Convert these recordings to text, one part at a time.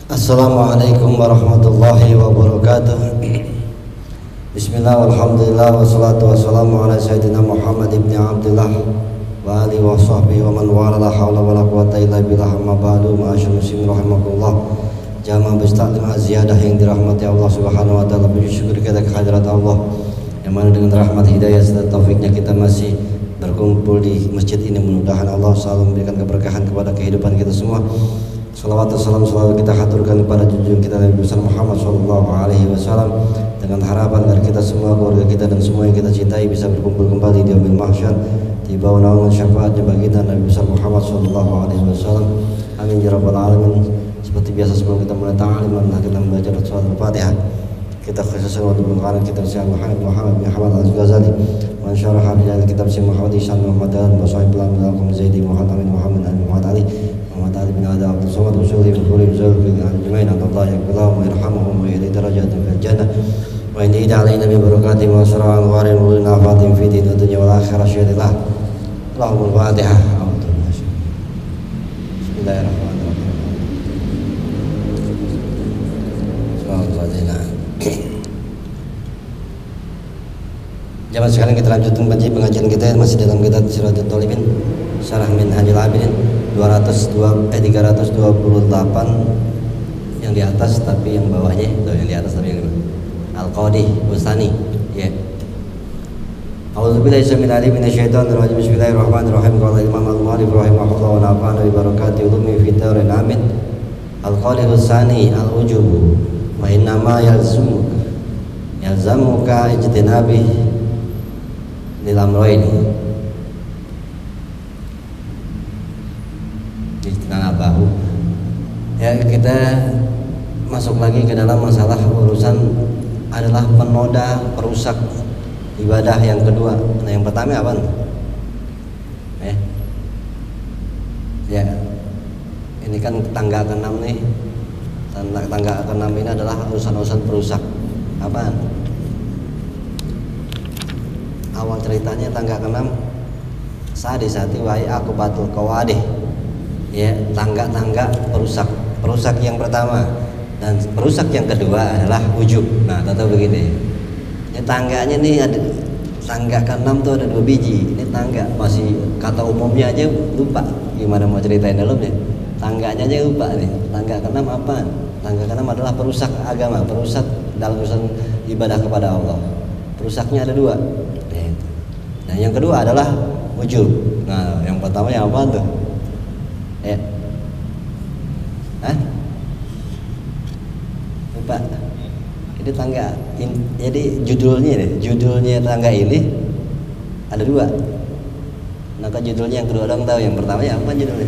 Assalamualaikum warahmatullahi wabarakatuh. Bismillah walhamdulillah wassalatu wassalamu ala sayyidina Muhammad ibn Abdullah wa alihi wa sahbihi wa man wala, la hawla wa la quwwata illa billah, amma ba'du. Ma'asyarul muslimin rahimakumullah. Jamaah bertaklim ziyadah yang dirahmati Allah Subhanahu wa taala, bersyukur kita kehadirat Allah yang mana dengan rahmat hidayah serta taufiknya kita masih berkumpul di masjid ini. Mudah-mudahan Allah selalu memberikan keberkahan kepada kehidupan kita semua. Salawat dan salam selalu kita haturkan kepada junjungan kita Nabi besar Muhammad sallallahu alaihi wasallam, dengan harapan agar kita semua, keluarga kita dan semua yang kita cintai bisa berkumpul kembali di yaumil mahsyar di bawah naungan syafaat baginda Nabi besar Muhammad sallallahu alaihi wasallam. Amin ya rabbal alamin. Seperti biasa sebelum kita mulai ta'lim, marilah kita membaca surat Al-Fatihah. Kita khususkan untuk mengkaran kitab Syekh Muhammad bin Hamad Al-Ghazali, wa syarah hadis kitab Syekh Muhammad Ihsan Muhammad wa sahib al-Amin Zaidi Muhammad Ali Muhammad Ali bin Adam Abdul Somad Usuli bin Khuri bin Al-Jumain, Allah yaqbalahu wa yarhamuhum wa yahdi darajatihim fil jannah wa inni alaina bi barakatihi wa shara'an wa rinna fatim fi din dunya wal akhirah syadillah. Allahumma al-Fatihah. Bismillahirrahmanirrahim. Jamaah sekalian, kita lanjutkan pengajian kita masih dalam kitab Siratul Talibin Syarah Minhajul Abidin 328 yang di atas, tapi yang bawahnya yang di atas tapi yang Al-Qadi Bustani ya. A'udzubillahi samil alim minasyaitonir rajim. Bismillahirrahmanirrahim. Qala Imam Al-Mu'arrif rahimahullah wa nafa'ana bi barakati ulumi fi darin amin. Al-Qadi Bustani al-ujubu wa innama yalzamuka ijtinabi lil amrayni. Ijtinabahu. Ya, kita masuk lagi ke dalam masalah urusan adalah penoda, perusak ibadah yang kedua. Nah, yang pertama apa? Ya. Ini kan tangga ke-6 nih. Tangga ke-6 ini adalah urusan-urusan perusak. Apaan? Awal ceritanya tangga ke-6 sadisati wahi aku batul kawadih. Ya, tangga-tangga perusak yang pertama, dan perusak yang kedua adalah ujub. Nah, tahu begini. Ini tangganya nih ada tangga ke-6 tuh ada 2 biji. Ini tangga masih kata umumnya aja lupa. Gimana mau ceritain dalamnya? Tangganya aja lupa nih. Tangga ke-6 apaan? Tangga ke-6 adalah perusak agama, perusak dalam urusan ibadah kepada Allah. Perusaknya ada 2. Nah, yang kedua adalah ujub. Nah, yang pertama yang apa tuh? Ya. Lupa. Ini tangga. Jadi judulnya tangga ini ada 2. Maka judulnya yang kedua orang tahu. Yang pertama ya apa judulnya?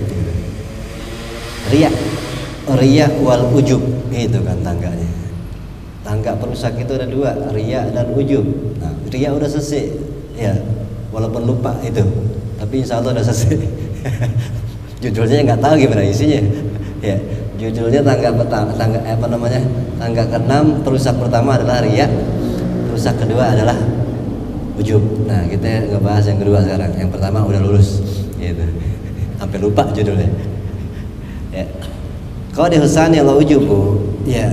Riya wal ujub. Itu kan tangganya. Tangga perusak itu ada 2, riya dan ujub. Nah, riya udah selesai. Ya, walaupun lupa itu. Tapi insya Allah udah selesai. Judulnya nggak tahu gimana isinya. Ya, judulnya tangga ke-6 perusak pertama adalah riya, perusak kedua adalah ujub. Nah, kita ngebahas yang kedua sekarang. Yang pertama udah lulus, gitu. Sampai lupa judulnya. Ya. Kalau di husani Allah ujubu, ya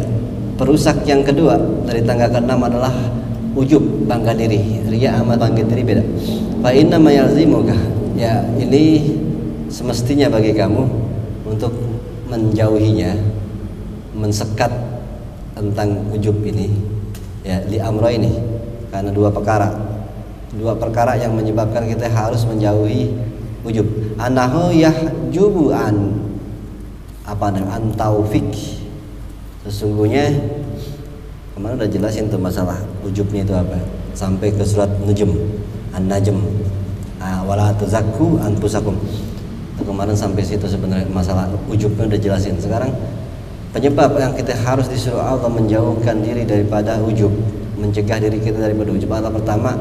perusak yang kedua dari tangga ke-6 adalah ujub, bangga diri. Riya sama bangga diri beda. Fa inna ma yalzimuka, ya ini semestinya bagi kamu untuk menjauhinya, mensekat tentang ujub ini, ya li amro ini, karena 2 perkara yang menyebabkan kita harus menjauhi ujub. Anahu yahjubu an taufik. Sesungguhnya kemarin udah jelasin tuh masalah ujubnya itu apa, sampai ke surat An-Najm, wala tuzakku anfusakum. Kemarin sampai situ sebenarnya masalah ujubnya udah jelasin. Sekarang penyebab yang kita harus disuruh Allah menjauhkan diri daripada ujub, mencegah diri kita daripada ujub adalah pertama,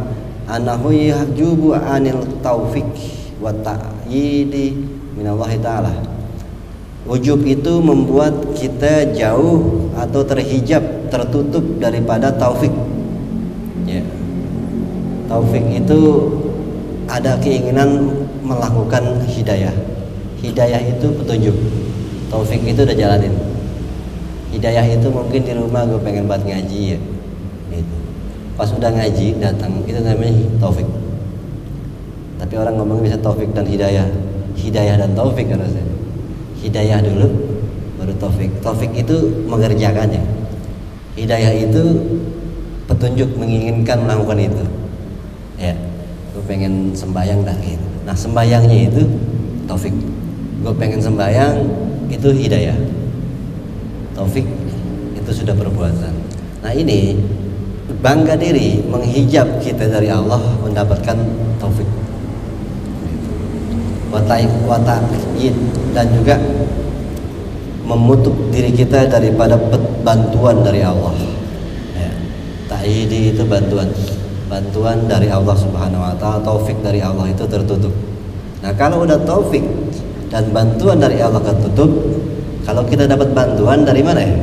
anahu yahjubu anil taufik wa ta'yidi minallahi ta'ala. Ujub itu membuat kita jauh atau terhijab, tertutup daripada taufik. Ya. Taufik itu ada keinginan melakukan hidayah. Hidayah itu petunjuk. Taufik itu udah jalanin. Hidayah itu mungkin di rumah gue pengen buat ngaji ya, gitu. Pas udah ngaji datang itu namanya taufik. Tapi orang ngomong bisa taufik dan hidayah, hidayah dan taufik harusnya. Hidayah dulu baru taufik. Taufik itu mengerjakannya. Hidayah itu petunjuk menginginkan melakukan itu. Ya, gue pengen sembahyang dah gitu. Nah sembahyangnya itu taufik. Gue pengen sembahyang itu hidayah. Taufik itu sudah perbuatan. Nah ini bangga diri menghijab kita dari Allah mendapatkan taufik. Wata'id dan juga memutuk diri kita daripada bantuan dari Allah. Ya. Ta'idi itu bantuan dari Allah Subhanahu wa taala, taufik dari Allah itu tertutup. Nah, kalau udah taufik dan bantuan dari Allah tertutup, kalau kita dapat bantuan dari mana ya?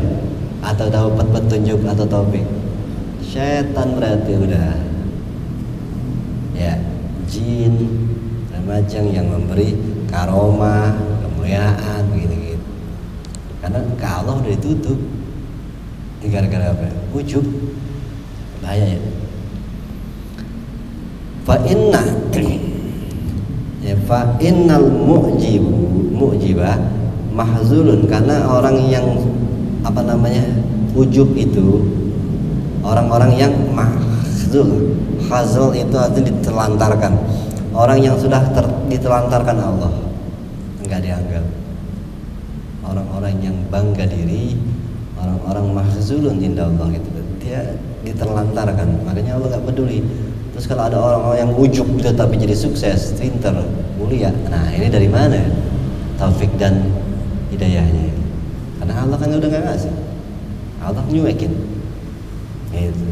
Atau dapat petunjuk atau taufik? Setan berarti udah. Ya, jin macam yang memberi karomah, kemuliaan begitu-gitu. Karena ke Allah udah ditutup. Gara-gara apa? Ujub. Bahaya ya. Fa innal mu'jibah mahzulun, karena orang yang ujub itu orang-orang yang mahzul. Hazul itu artinya ditelantarkan. Orang yang sudah ditelantarkan Allah, enggak dianggap. Orang-orang yang bangga diri, orang-orang mahzulun inda Allah gitu, dia ditelantarkan. Makanya Allah enggak peduli. Terus kalau ada orang-orang yang ujub gitu tapi jadi sukses, pinter, mulia, nah ini dari mana taufik dan hidayahnya? Karena Allah kan udah enggak ngasih. Allah nyuekin. Gitu.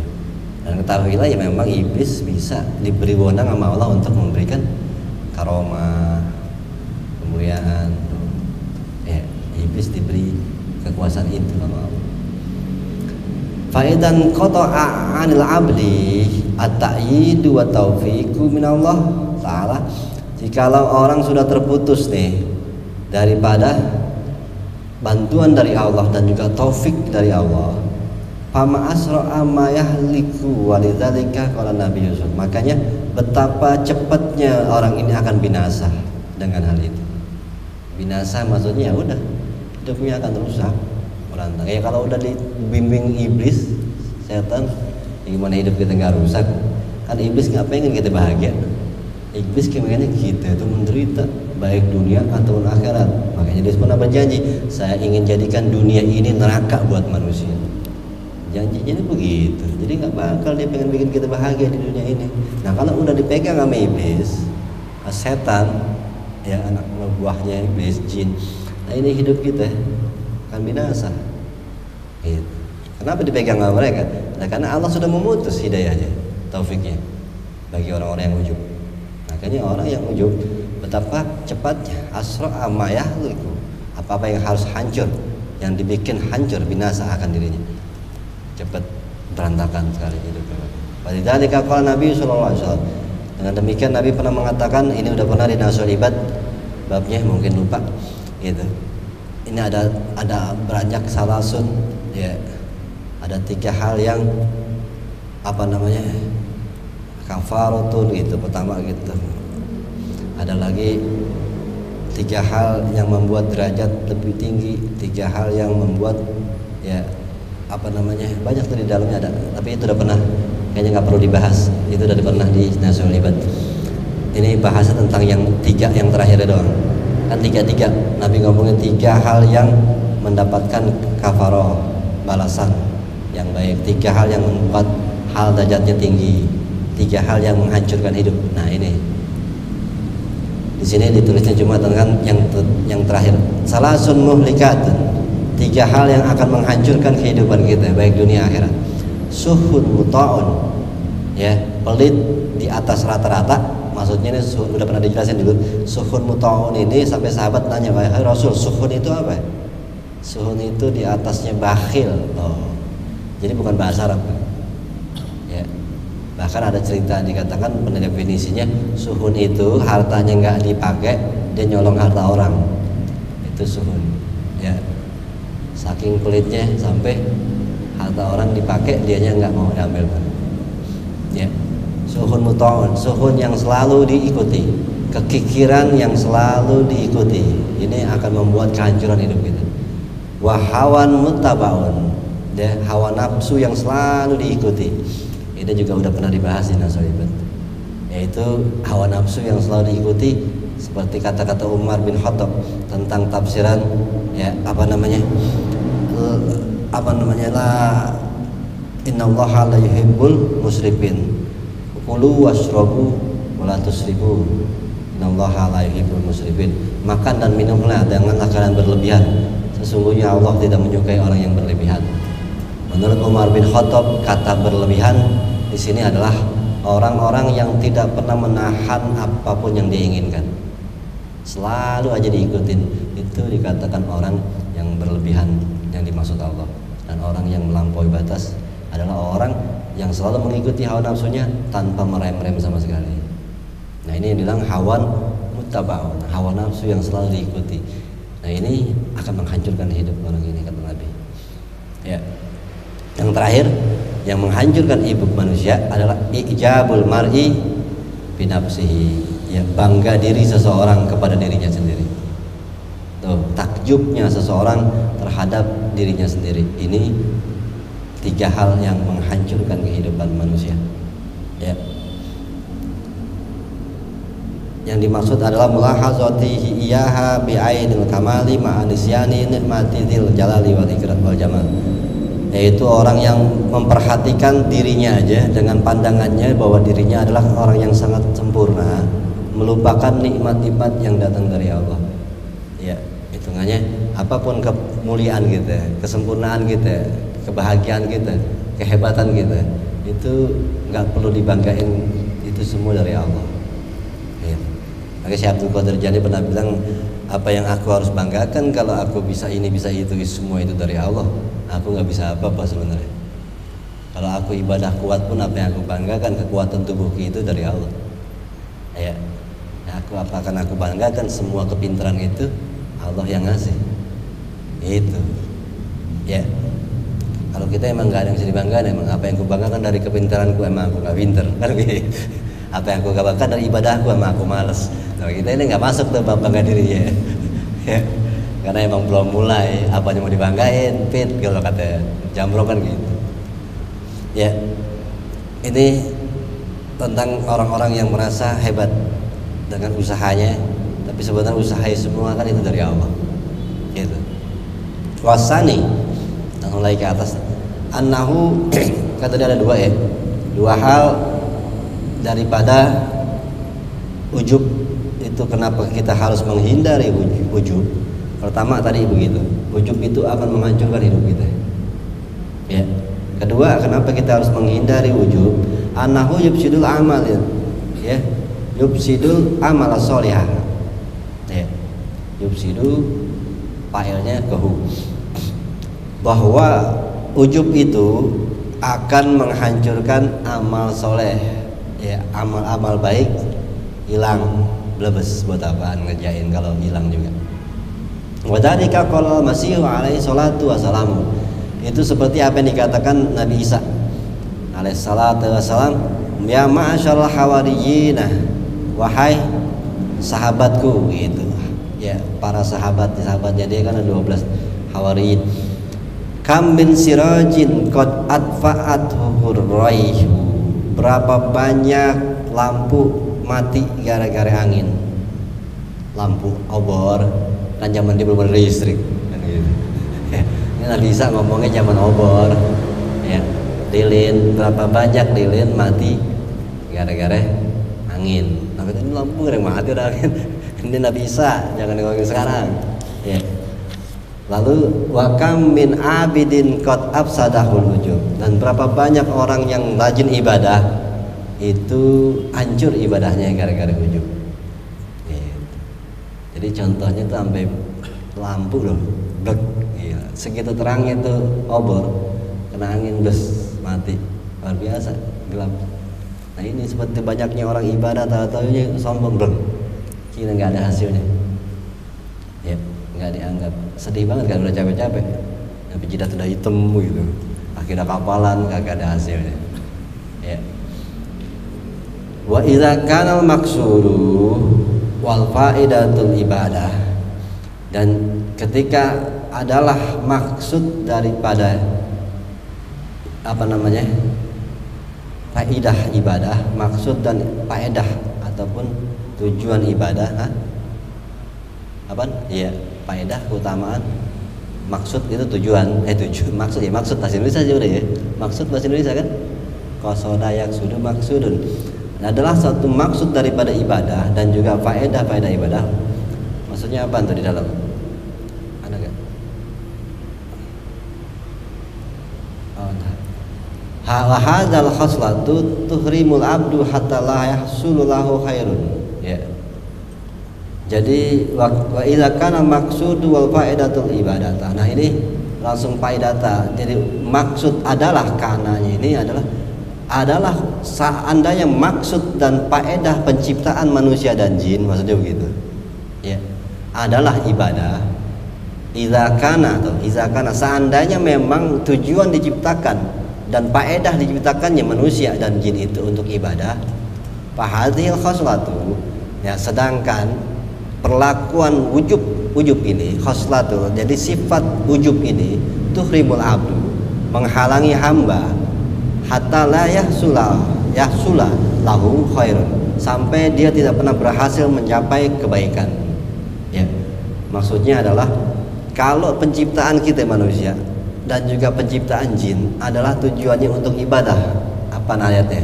Dan ketahuilah ya memang iblis bisa diberi wewenang sama Allah untuk memberikan karomah, kemuliaan. Ya, iblis diberi kekuasaan itu sama Allah. Faidan qata'a 'anil 'abdi at-ta'yidu wa taufiqu minallah ta'ala. Jikalau orang sudah terputus nih daripada bantuan dari Allah dan juga taufik dari Allah, fama asra'a ma yahliku walidzalika qala Nabi Yusuf. Makanya betapa cepatnya orang ini akan binasa dengan hal itu. Binasa maksudnya ya udah hidupnya akan rusak, berantakan. Ya kalau udah dibimbing iblis, setan, gimana hidup kita nggak rusak? Kan iblis nggak pengen kita bahagia. Iblis pengennya kita itu menderita baik dunia ataupun akhirat. Makanya dia pernah berjanji, saya ingin jadikan dunia ini neraka buat manusia. Janjinya begitu. Jadi nggak bakal dia pengen bikin kita bahagia di dunia ini. Nah kalau udah dipegang sama iblis, setan, ya anak buahnya iblis, jin. Nah ini hidup kita akan binasa. Gitu. Kenapa dipegang sama mereka? Nah karena Allah sudah memutus hidayahnya, taufiknya bagi orang-orang yang ujub. Makanya orang yang ujub betapa cepatnya asra ma yahliku. Apa-apa yang harus hancur, yang dibikin hancur binasa akan dirinya. Cepat berantakan sekali hidupnya. Walidzalika qala Nabi sallallahu alaihi wasallam. Dengan demikian Nabi pernah mengatakan, ini udah pernah di Nasul Ibad babnya mungkin lupa gitu. Ini ada beranjak salasun ya. Ada 3 hal yang kafaratun gitu. Pertama gitu. Ada lagi 3 hal yang membuat derajat lebih tinggi, 3 hal yang membuat ya banyak tuh di dalamnya ada, tapi itu udah pernah, kayaknya nggak perlu dibahas, itu udah pernah di Nasul Ibad. Ini bahasa tentang yang 3 yang terakhir doang, kan 3 Nabi ngomongin 3 hal yang mendapatkan kafaroh, balasan yang baik, 3 hal yang membuat hal derajatnya tinggi, 3 hal yang menghancurkan hidup. Nah ini di sini ditulisnya cuma tentang yang terakhir, salasun muhlikatun, 3 hal yang akan menghancurkan kehidupan kita baik dunia akhirat. Suhun muta'un, ya, pelit di atas rata-rata. Maksudnya ini udah pernah dijelasin dulu. Suhun muta'un ini sampai sahabat nanya, "Wahai Rasul, suhun itu apa?" Suhun itu di atasnya bakhil. Jadi bukan bahasa Arab. Ya. Bahkan ada cerita dikatakan definisinya suhun itu hartanya nggak dipakai, dia nyolong harta orang. Itu suhun. Ya. saking pelitnya sampai harta orang dipakai dianya nggak mau diambil, ya. Suhun muta'un, suhun yang selalu diikuti, kekikiran yang selalu diikuti, ini akan membuat kehancuran hidup kita. Wahawan mutabaun, ya, hawa nafsu yang selalu diikuti, ini juga udah pernah dibahas di Nasoibat, yaitu hawa nafsu yang selalu diikuti, seperti kata-kata Umar bin Khattab tentang tafsiran, ya, apa namanya la innallaha la yuhibbul musrifin kulu washrabu wala tusrifu innallaha la yuhibbul musrifin, makan dan minumlah janganlah kalian berlebihan, sesungguhnya Allah tidak menyukai orang yang berlebihan. Menurut Umar bin Khattab, kata berlebihan di sini adalah orang-orang yang tidak pernah menahan apapun yang diinginkan, selalu aja diikutin, itu dikatakan orang yang berlebihan yang dimaksud Allah. Dan orang yang melampaui batas adalah orang yang selalu mengikuti hawa nafsunya tanpa merem-rem sama sekali. Nah, ini yang bilang hawan mutaba'un, hawa nafsu yang selalu diikuti. Nah, ini akan menghancurkan hidup orang ini, kata Nabi. Ya. Yang terakhir, yang menghancurkan hidup manusia adalah ijabul mar'i binafsihi, ya, bangga diri seseorang kepada dirinya sendiri. Tuh, takjubnya seseorang terhadap dirinya sendiri. Ini 3 hal yang menghancurkan kehidupan manusia, ya. Yang dimaksud adalah mulahazatihi iyaha bi'ainil kamali ma'anisyani nikmati dzil jalali wal ikram wal jamal, yaitu orang yang memperhatikan dirinya aja dengan pandangannya bahwa dirinya adalah orang yang sangat sempurna, melupakan nikmat-nikmat yang datang dari Allah. Ya, hitungannya apapun kemuliaan kita, kesempurnaan kita, kebahagiaan kita, kehebatan kita, itu nggak perlu dibanggain, itu semua dari Allah. Ya. Maka Syekh Abdul Qadir Jani pernah bilang, apa yang aku harus banggakan kalau aku bisa ini bisa itu, semua itu dari Allah. Aku nggak bisa apa-apa sebenarnya. Kalau aku ibadah kuat pun, apa yang aku banggakan kekuatan tubuhku itu dari Allah. Ya, apa akan aku banggakan semua kepintaran itu Allah yang ngasih. Itu, ya. Kalau kita emang nggak ada yang bisa dibanggakan, emang apa yang aku banggakan dari kepintaranku, emang aku nggak pinter, kan gitu. Apa yang aku banggakan dari ibadahku, emang aku malas. Nah, kita ini nggak masuk tuh bangga dirinya. Ya. Karena emang belum mulai, apa yang mau dibanggain, fit kalau kata Jamro kan gitu. Ya, ini tentang orang-orang yang merasa hebat dengan usahanya, tapi sebenarnya usaha semua kan itu dari Allah. Gitu. Wasani, mulai ke atas. Annahu, kata dia ada 2 ya, 2 hal daripada ujub itu. Kenapa kita harus menghindari ujub? Pertama tadi begitu, ujub itu akan menghancurkan hidup kita. Ya. Kedua, kenapa kita harus menghindari ujub? Annahu yufsidul amal, ya. Yufsidul amal sholihah. Ya. Yufsidu failnya kehu. Bahwa ujub itu akan menghancurkan amal soleh, ya, amal-amal baik hilang, blebes, buat apaan ngerjain kalau hilang juga. Wadhalika qala Masih alaihi salatu wasalam, itu seperti apa yang dikatakan Nabi Isa alaihi salatu wasalam, ya ma'asyarul hawariyina, wahai sahabatku, gitu. Ya, para sahabatnya dia kan ada 12 hawariyin. Kam min sirajin qad atfa'athu hurraihu, berapa banyak lampu mati gara-gara angin. Lampu obor, kan zaman dia belum ada listrik kan gitu. Ya, ini Nabi Isa ngomongnya zaman obor, ya. Lilin, berapa banyak lilin mati gara-gara angin. Nabi ini lampu yang mati udah angin. Ini Nabi Isa, jangan ngomongin sekarang, ya. Lalu wakam min abidin qad afsadahul ujub, dan berapa banyak orang yang rajin ibadah itu hancur ibadahnya gara-gara ujub. Jadi contohnya tuh sampai lampu loh, blek, gila. Segitu terangnya tuh obor, kena angin bes mati, luar biasa gelap. Nah, ini seperti banyaknya orang ibadah, tahu-tahunya sombong, blek, kira nggak ada hasilnya, ya, nggak dianggap. Sedih banget kan, udah capek-capek, tapi jidat udah hitam gitu, akhirnya kapalan kagak ada hasilnya. Ya. Wa idza kana al-maqsudu wal faidatul ibadah, dan ketika adalah maksud daripada faidah ibadah, maksud dan faedah ataupun tujuan ibadah, iya, faedah keutamaan, maksud itu tujuan, maksud ya, maksud bahasa Indonesia aja udah ya, maksud bahasa Indonesia kan, qasoda yaqsudu maksudun, adalah satu maksud daripada ibadah dan juga faedah ibadah. Maksudnya apa tuh di dalam? Ada nggak? Wa hadzal khaslatu tuhrimul abdu hatta la yahsulu lahu khairun. Ya. Jadi wa idza kana maqsudu wal faedatul ibadata. Nah, ini langsung faedata. Jadi maksud adalah kananya ini adalah seandainya maksud dan faedah penciptaan manusia dan jin, maksudnya begitu. Ya. Adalah ibadah. Idza kana seandainya memang tujuan diciptakan dan faedah diciptakannya manusia dan jin itu untuk ibadah, fahadhil khoslatu, ya, sedangkan perlakuan ujub ini khoslatu, jadi sifat ujub ini tuhrimul abdu, menghalangi hamba hatta la yahsula lahu khairun, sampai dia tidak pernah berhasil mencapai kebaikan. Ya, maksudnya adalah kalau penciptaan kita manusia dan juga penciptaan jin adalah tujuannya untuk ibadah. Apa ayatnya?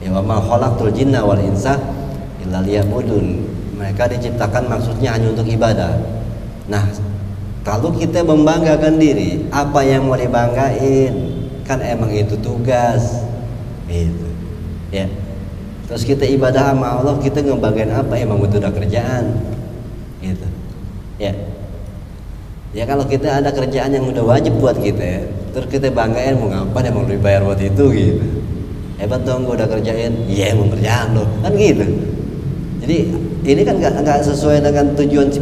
Ya, wa ma khalaqtul jinna wal insa illa liya'budun. Mereka diciptakan maksudnya hanya untuk ibadah. Nah, kalau kita membanggakan diri, apa yang mau dibanggain? Kan emang itu tugas. Gitu. Ya. Terus kita ibadah sama Allah, kita ngebanggain apa? Emang itu udah kerjaan. Gitu. Ya. Ya, kalau kita ada kerjaan yang udah wajib buat kita, terus kita banggain mau ngapain, emang lebih bayar buat itu gitu. Hebat dong, gue udah kerjain. Iya, emang kerjaan lo, kan gitu. Jadi ini kan nggak sesuai dengan tujuan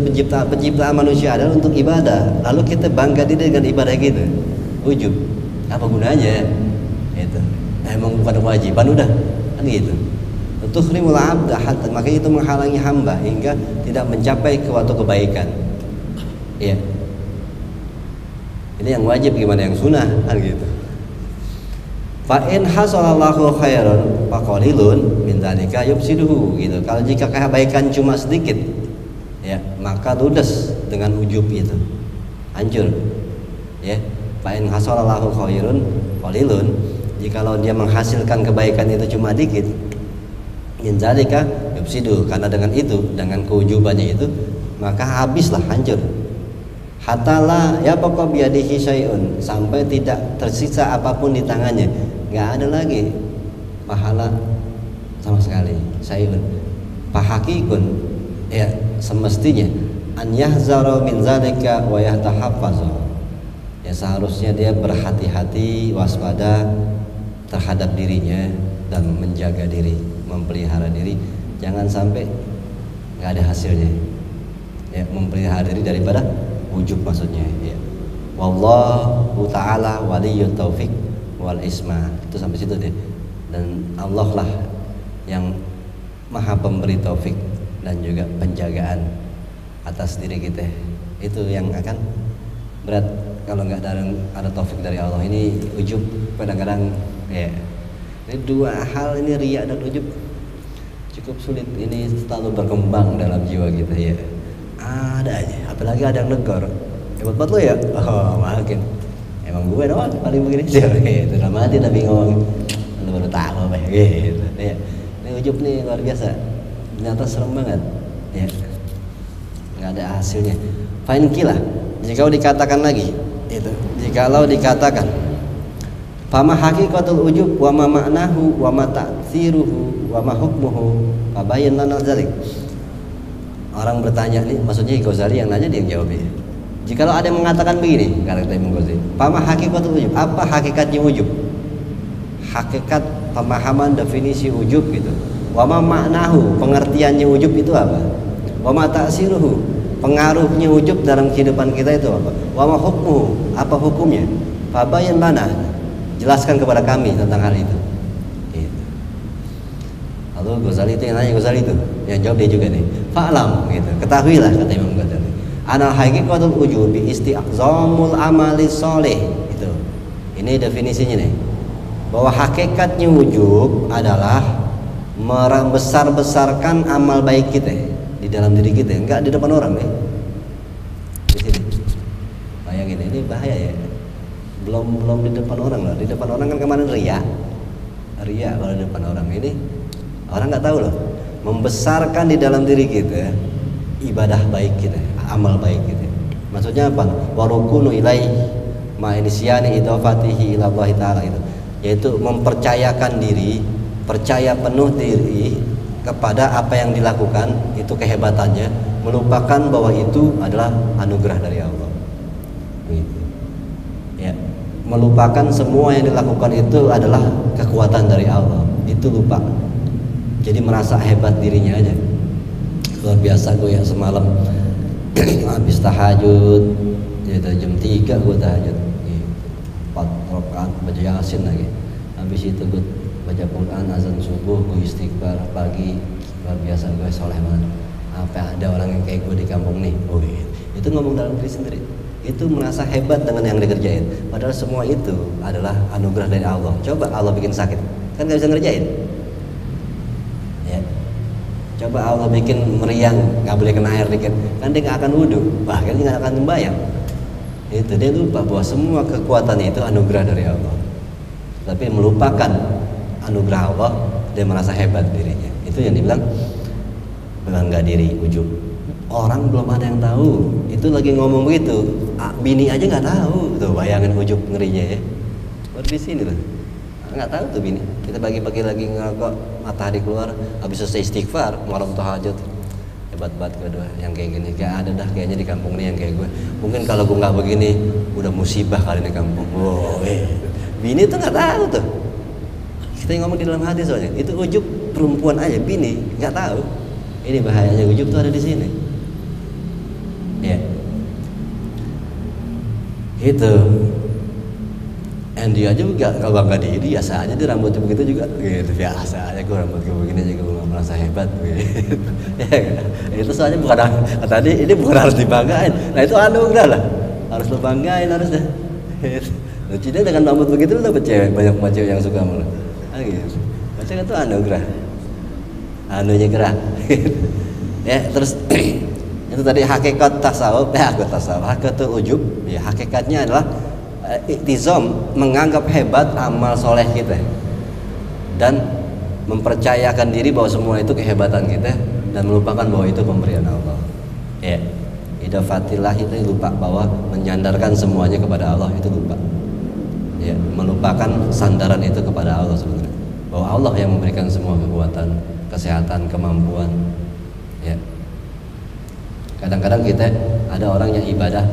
penciptaan manusia adalah untuk ibadah. Lalu kita bangga diri dengan ibadah gitu, ujub. Apa gunanya? Itu. Emang bukan kewajiban udah, kan gitu. Tuhrimul abda hatta, makanya itu menghalangi hamba hingga tidak mencapai suatu kebaikan. Iya. Ini yang wajib, gimana yang sunnah, kan gitu. Fa in hasalallahu khairan faqalilun min dzalika yufsiduhu, gitu. Kalau jika kebaikan cuma sedikit, ya, maka ludes dengan ujub itu. Hancur. Ya. Fa in hasalallahu khairun qalilun, jikalau dia menghasilkan kebaikan itu cuma dikit, min dzalika yufsidu, karena dengan itu, dengan keujubannya itu, maka habislah, hancur. Hatta la yabqa biyadihi syai'un, sampai tidak tersisa apapun di tangannya, enggak ada lagi pahala sama sekali. Syai'un fahaqikun, ya, semestinya an yahzara min dzalika wa yatahaffazu, ya, seharusnya dia berhati-hati, waspada terhadap dirinya dan menjaga diri, memelihara diri, jangan sampai nggak ada hasilnya. Ya, memelihara diri daripada ujub maksudnya. Ya. Wallahu ta'ala waliyyut taufik wal isma. Itu sampai situ deh. Dan Allah lah yang maha pemberi taufik dan juga penjagaan atas diri kita. Itu yang akan berat kalau nggak ada taufik dari Allah. Ini ujub kadang-kadang, ya. Ini dua hal ini, riya dan ujub, cukup sulit. Ini selalu berkembang dalam jiwa kita, ya. Ada aja, apalagi ada yang negor. Hebat banget lo ya. Oh, makin. Emang gue doang paling begini sih. Gitu. Dalam hati Nabi ngomong, lu baru tahu apa gitu. Ya. Ini ujub nih luar biasa. Ternyata serem banget. Ya. Nggak ada hasilnya. Fa'in kilah, jika dikatakan lagi, itu. Jikalau dikatakan, fama haqiqatul ujub wa ma ma'nahu wa ma ta'tsiruhu wa ma hukmuhu fabayyin lana dzalik. Orang bertanya nih, maksudnya Ghazali yang nanya, dia yang jawab ya. Jikalau ada yang mengatakan begini, kata Imam Ghazali, fama haqiqatul ujub, apa hakikatnya ujub? Hakikat pemahaman definisi ujub gitu. Wa ma ma'nahu, pengertiannya ujub itu apa? Wa ma ta'siruhu, pengaruhnya ujub dalam kehidupan kita itu apa? Wa ma hukmu, apa hukumnya? Fabayan lana, jelaskan kepada kami tentang hal itu. Gitu. Lalu Ghazali itu yang nanya, Ghazali itu yang jawab dia juga nih. Fa'lam, gitu. Ketahuilah kata Imam Ghazali. Anal haqiqatul ujubi isti'zamul amali sholih. Itu. Ini definisinya nih. Bahwa hakikatnya ujub adalah membesar-besarkan amal baik kita di dalam diri kita, enggak di depan orang nih. Di sini. Bayangin ini bahaya ya. Belum di depan orang loh. Di depan orang kan kemarin ria kalau di depan orang ini orang nggak tahu loh. Membesarkan di dalam diri kita ibadah baik kita, amal baik kita. Maksudnya apa? Warukunu ilai ma'inisyani idafatihi ila Allah ta'ala itu. Yaitu mempercayakan diri, percaya penuh diri kepada apa yang dilakukan, itu kehebatannya, melupakan bahwa itu adalah anugerah dari Allah. Gitu. Ya, melupakan semua yang dilakukan itu adalah kekuatan dari Allah. Itu lupa. Jadi merasa hebat dirinya aja. Luar biasa gue ya semalam habis tahajud, gitu, jam 3 gue tahajud. 4 rakaat baca Yasin lagi. Habis itu gue baca Quran, azan subuh, gue istighfar pagi. Luar biasa gue soleh banget. Apa ada orang yang kayak gue di kampung nih? Oh gitu. Itu ngomong dalam diri sendiri. Itu merasa hebat dengan yang dikerjain. Padahal semua itu adalah anugerah dari Allah. Coba Allah bikin sakit, kan gak bisa ngerjain. Ya. Coba Allah bikin meriang, gak boleh kena air dikit, kan dia gak akan wudhu, bahkan dia gak akan sembahyang. Itu dia lupa bahwa semua kekuatan itu anugerah dari Allah. Tapi melupakan anugerah Allah, dia merasa hebat dirinya. Itu yang dibilang bangga diri, ujub. Orang belum ada yang tahu. Itu lagi ngomong begitu, bini aja nggak tahu. Tuh bayangin ujub ngerinya ya. Baru di sini loh, nggak tahu tuh bini. Kita pagi-pagi lagi ngerokok, matahari keluar, habis selesai istighfar, malam tahajud. Hebat banget kedua yang kayak gini. Gak ada dah kayaknya di kampung ini yang kayak gue. Mungkin kalau gue nggak begini, udah musibah kali di kampung. Wow, bini tuh nggak tahu tuh. Kita ngomong di dalam hati soalnya. Itu ujub perempuan aja, bini nggak tahu. Ini bahayanya ujub tuh ada di sini. Ya, itu. Andy aja gak bangga diri, biasa aja dia rambutnya begitu juga, gitu biasa aja gue rambut gue begini aja gue nggak merasa hebat, gitu. Ya, itu soalnya bukan tadi ini bukan harus dibanggain, nah itu anugerah lah, harus lo banggain harusnya. Lucunya dengan rambut begitu lo dapet cewek, banyak cewek yang suka malah, gitu. Macam itu anugerah, anunya gerah. Ya terus. Itu tadi hakikat tasawuf, hakikat ujub, ya hakikatnya adalah iktizam, menganggap hebat amal soleh kita dan mempercayakan diri bahwa semua itu kehebatan kita dan melupakan bahwa itu pemberian Allah. Ya, idafatillah itu lupa bahwa menyandarkan semuanya kepada Allah itu lupa. Ya, melupakan sandaran itu kepada Allah sebenarnya. Bahwa Allah yang memberikan semua kekuatan, kesehatan, kemampuan. Ya. Kadang-kadang kita ada orang yang ibadah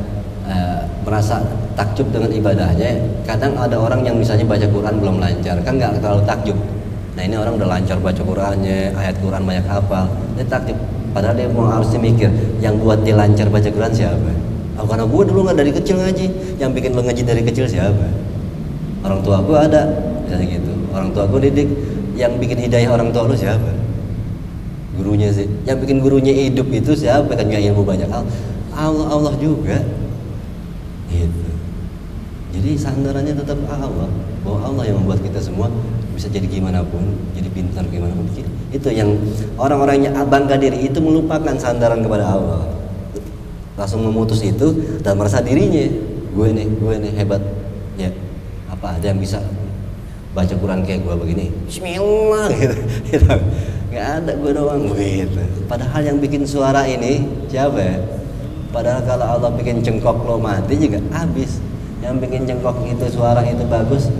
merasa takjub dengan ibadahnya. Kadang ada orang yang misalnya baca Quran belum lancar, kan nggak terlalu takjub. Nah ini orang udah lancar baca Qurannya, ayat Quran banyak hafal, dia takjub. Padahal dia mau harusnya mikir, yang buat dia lancar baca Quran siapa? Oh, karena gue dulu nggak dari kecil ngaji, yang bikin lo ngaji dari kecil siapa? Orang tua gue ada, misalnya gitu. Orang tua gue didik, yang bikin hidayah orang tua lo siapa? Gurunya sih. Yang bikin gurunya hidup itu siapa? Kan nggak ilmu banyak. Allah juga. Gitu. Jadi sandarannya tetap Allah, bahwa Allah yang membuat kita semua bisa jadi gimana pun, jadi pintar gimana pun. Itu yang orang-orangnya bangga diri itu melupakan sandaran kepada Allah, langsung memutus itu dan merasa dirinya gue nih hebat. Ya, apa ada yang bisa baca Quran kayak gue begini? Bismillah gitu. Nggak ada, gue doang gitu. Padahal yang bikin suara ini siapa ya? Padahal kalau Allah bikin cengkok lo mati juga habis. Yang bikin cengkok itu suara itu bagus.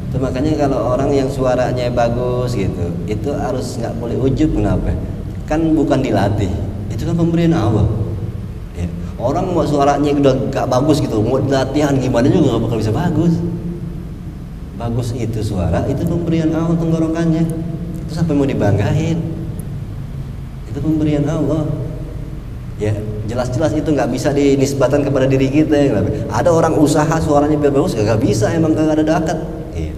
Itu makanya kalau orang yang suaranya bagus gitu, itu harus nggak boleh ujub. Kenapa? Kan bukan dilatih. Itu kan pemberian Allah. Ya. Orang mau suaranya udah nggak bagus gitu, mau latihan gimana juga nggak bakal bisa bagus. Bagus itu suara, itu pemberian Allah tenggorokannya. Terus apa yang mau dibanggain? Itu pemberian Allah. Ya, jelas-jelas itu nggak bisa dinisbatan kepada diri kita. Ada orang usaha suaranya biar bagus, nggak bisa, emang nggak ada bakat. Iya.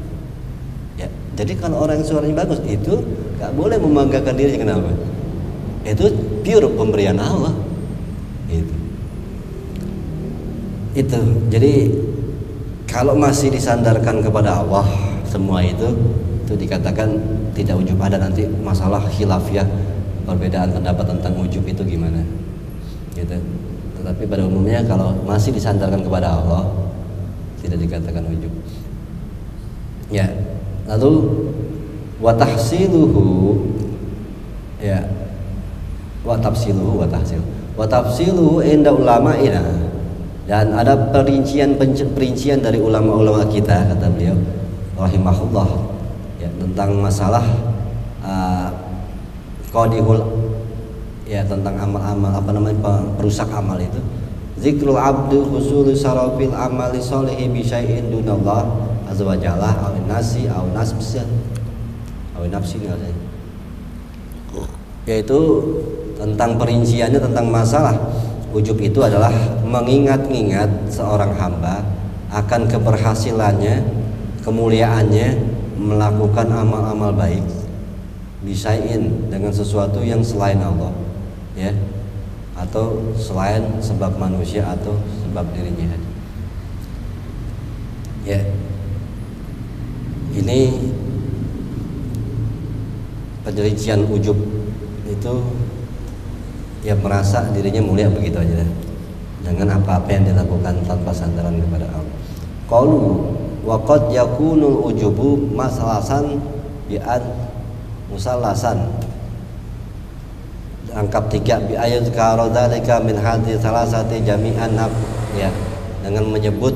Ya, jadi kalau orang yang suaranya bagus itu nggak boleh membanggakan dirinya. Kenapa? Itu pure pemberian Allah. Itu. Jadi kalau masih disandarkan kepada Allah semua itu dikatakan tidak ujub. Ada nanti masalah khilafiyah, perbedaan pendapat tentang ujub itu gimana. Gitu. Tetapi pada umumnya kalau masih disandarkan kepada Allah tidak dikatakan ujub. Ya. Lalu wa tahsiluhu, ya, wa tafsiluhu inda ulama'ina, dan ada perincian dari ulama-ulama kita, kata beliau rahimahullah, ya, tentang masalah qadihul, ya, tentang amal-amal perusak amal itu. Zikrul abdu husulu sarafil amali sholihi bi syai'in dunallah azza wa jalla aw nasi aw nasbisa aw nafsin, yaitu tentang perinciannya tentang masalah ujub itu adalah mengingat-ingat seorang hamba akan keberhasilannya, kemuliaannya melakukan amal-amal baik bisain, dengan sesuatu yang selain Allah, ya, atau selain sebab manusia atau sebab dirinya. Ya, ini perincian ujub itu, ya, merasa dirinya mulia begitu aja dengan apa-apa yang dilakukan tanpa sandaran kepada Allah. Qalu wa qad yakunu ujubu masalasan bi'an musallasan, angkap 3 bi ayat karodzalika min hadhi salasati jami'an, ya, dengan menyebut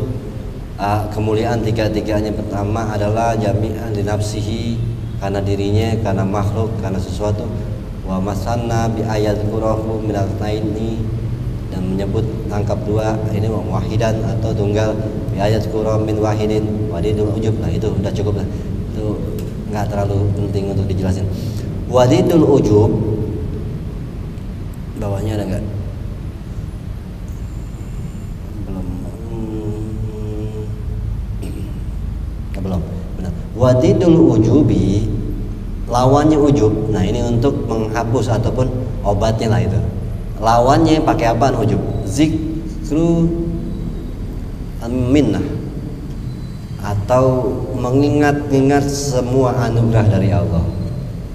kemuliaan tiga-tiganya. Pertama adalah jami'an li nafsihi, karena dirinya, karena makhluk, karena sesuatu. Wa masanna bi ayat qurahu min al-taini, dan menyebut angkap 2 ini wahidan atau tunggal, bi ayat qurahu min wahidin wadidul ujub. Nah, itu udah cukup lah, itu nggak terlalu penting untuk dijelasin. Wadidul ujub bawahnya ada nggak? Belum. Benar. Wadidul ujubi, lawannya ujub. Nah, ini untuk menghapus ataupun obatnya lah itu. Lawannya pakai apaan ujub? Zikru minnah, atau mengingat-ingat semua anugerah dari Allah.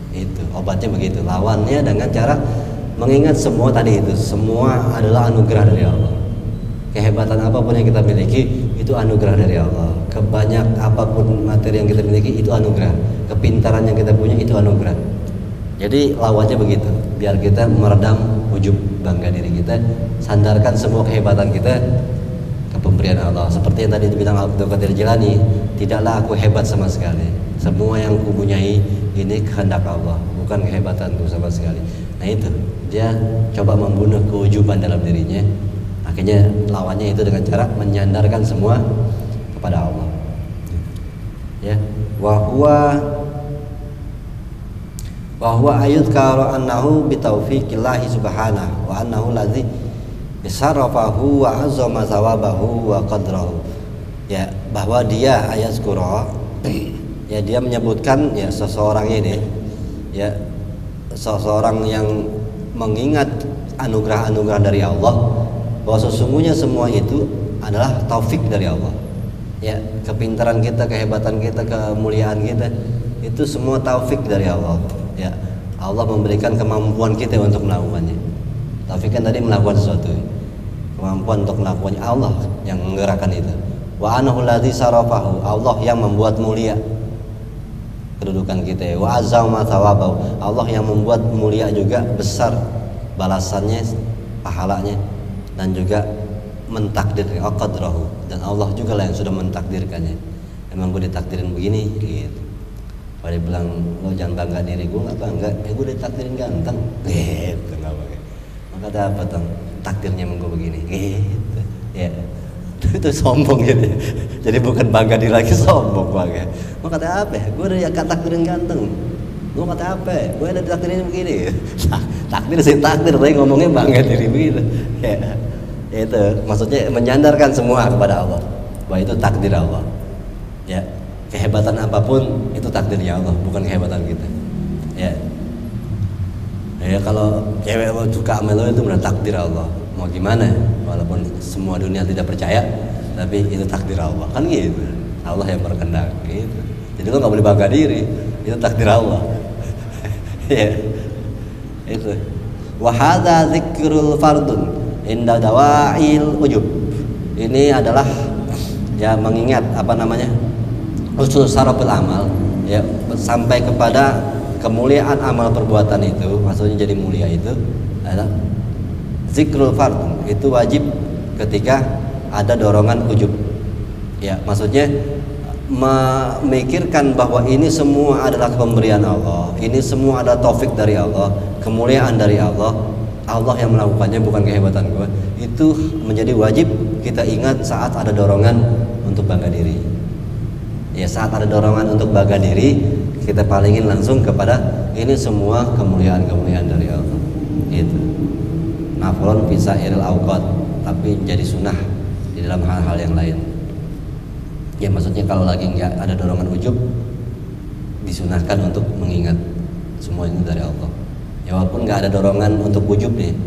Itu obatnya begitu. Lawannya dengan cara mengingat semua tadi itu, semua adalah anugerah dari Allah. Kehebatan apapun yang kita miliki itu anugerah dari Allah. Kebanyak apapun materi yang kita miliki itu anugerah. Kepintaran yang kita punya itu anugerah. Jadi lawannya begitu, biar kita meredam ujub, bangga diri kita, sandarkan semua kehebatan kita ke pemberian Allah. Seperti yang tadi dibilang Abdul Qadir Jilani, tidaklah aku hebat sama sekali, semua yang kupunyai ini kehendak Allah, bukan kehebatanku sama sekali. Nah, itu dia coba membunuh keujuban dalam dirinya. Akhirnya lawannya itu dengan cara menyandarkan semua kepada Allah. Ya, wa ayat karo annahu bitaufiqillahi subhanahu wa annahu ladzi bisarrafahu wa azama thawabahu wa qadrahu. Ya, bahwa dia ayat qura, ya, dia menyebutkan, ya, seseorang ini, ya, seseorang yang mengingat anugerah-anugerah dari Allah, bahwa sesungguhnya semua itu adalah taufik dari Allah. Ya, kepintaran kita, kehebatan kita, kemuliaan kita itu semua taufik dari Allah. Ya, Allah memberikan kemampuan kita untuk melakukannya. Taufik kan tadi melakukan sesuatu, kemampuan untuk melakukannya Allah yang menggerakkan itu. Wa anahu ladzi sarafahu, Allah yang membuat mulia kedudukan kita. Wa azama thawabahu, Allah yang membuat mulia juga besar balasannya, pahalanya, dan juga mentakdirkan qadrahu, dan Allah juga lah yang sudah mentakdirkannya. Emang gue ditakdirin begini gitu. Pada bilang, lo jangan bangga diri, gue nggak bangga, gue ditakdirin ganteng gitu, nggak bangga. Maka dapat dong takdirnya emang gue begini gitu, ya. Itu sombong gitu. Jadi bukan bangga diri lagi, sombong bangga. Maka kata apa? Gue udah takdirin ganteng, Lu kata apa? Gue ada takdirin begini. Takdir sih takdir, tapi ngomongnya bangga diri begitu. Ya, itu maksudnya menyandarkan semua kepada Allah. Bahwa itu takdir Allah. Ya, kehebatan apapun itu takdirnya Allah, bukan kehebatan kita. Ya. Ya kalau cewek lo suka sama lo itu benar takdir Allah. Mau gimana? Walaupun semua dunia tidak percaya, tapi itu takdir Allah. Kan gitu. Allah yang berkehendak gitu. Jadi lo nggak boleh bangga diri. Itu takdir Allah. Ya. Itu. Wa hadza dzikrul fardun inda dawa'il ujub. Ini adalah ya mengingat apa namanya? Usul saraful amal ya sampai kepada kemuliaan amal perbuatan itu, maksudnya jadi mulia itu adalah zikrul fard, itu wajib ketika ada dorongan ujub. Ya, maksudnya memikirkan bahwa ini semua adalah pemberian Allah, ini semua adalah taufik dari Allah, kemuliaan dari Allah, Allah yang melakukannya, bukan kehebatan gue. Itu menjadi wajib kita ingat saat ada dorongan untuk bangga diri. Ya, saat ada dorongan untuk bangga diri, kita palingin langsung kepada ini semua kemuliaan-kemuliaan dari Allah. Itu. Naflon bisa iril awqat, tapi jadi sunnah di dalam hal-hal yang lain. Ya, maksudnya kalau lagi nggak ada dorongan ujub, disunahkan untuk mengingat semua ini dari Allah. Ya, walaupun nggak ada dorongan untuk ujub nih,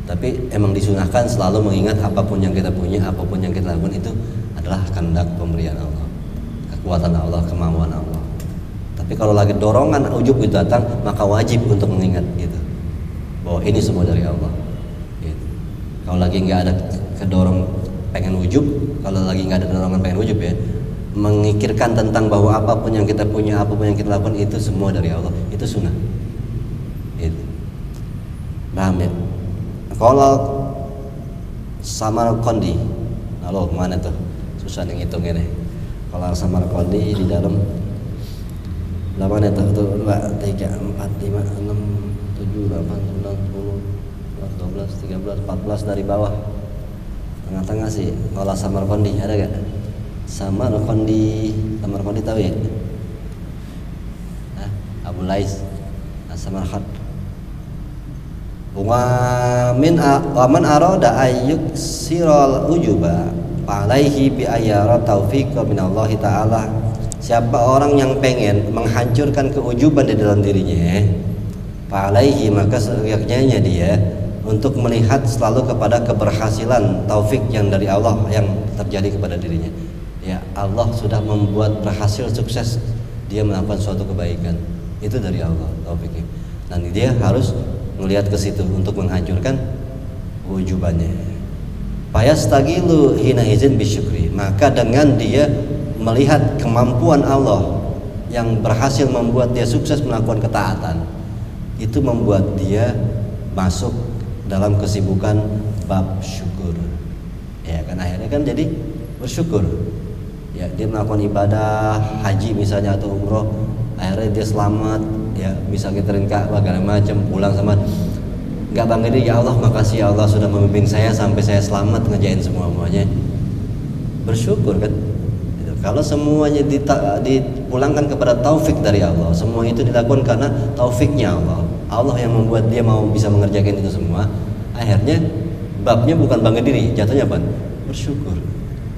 tapi emang disunahkan selalu mengingat apapun yang kita punya, apapun yang kita lakukan itu adalah kehendak pemberian Allah, kekuatan Allah, kemauan Allah. Tapi kalau lagi dorongan ujub itu datang, maka wajib untuk mengingat gitu, bahwa ini semua dari Allah. Gitu. Kalau lagi nggak ada kedorong pengen ujub, kalau lagi nggak ada dorongan pengen ujub ya, memikirkan tentang bahwa apapun yang kita punya, apapun yang kita lakukan itu semua dari Allah, itu sunnah. Gitu. Paham ya? Kalau Samarqandi, halo mana tuh? Susah nih ngitungnya nih. Kalau Samarqandi di dalam 8 itu 2, 3, 4, 5, 6, 7, 8, 9, 10, 12, 13, 14 dari bawah. Tengah-tengah sih. Kalau Samarqandi ada gak? Samarqandi tahu ya? Abu Lais Samarqand. Wa man arada ayyuk siral ujuba alaihi bi ayyara taufiq minallahi ta'ala. Siapa orang yang pengen menghancurkan keujuban di dalam dirinya, alaihi, maka seyogyanya dia untuk melihat selalu kepada keberhasilan taufik yang dari Allah yang terjadi kepada dirinya. Ya, Allah sudah membuat berhasil, sukses dia melakukan suatu kebaikan, itu dari Allah taufiknya. Dan dia harus melihat ke situ untuk menghancurkan keujubannya. Fayastagilu hina izin bisyukri, maka dengan dia melihat kemampuan Allah yang berhasil membuat dia sukses melakukan ketaatan, itu membuat dia masuk dalam kesibukan bab syukur. Ya kan, akhirnya kan jadi bersyukur. Ya, dia melakukan ibadah haji misalnya atau umroh, akhirnya dia selamat, ya bisa ngiterin Ka'bah segala macam, pulang sama nggak bangga diri, ya Allah makasih ya Allah sudah membimbing saya sampai saya selamat ngerjain semuanya. Bersyukur kan. Kalau semuanya dipulangkan kepada taufik dari Allah, semua itu dilakukan karena taufiknya Allah, Allah yang membuat dia mau bisa mengerjakan itu semua. Akhirnya babnya bukan bangga diri, jatuhnya apa? Bersyukur.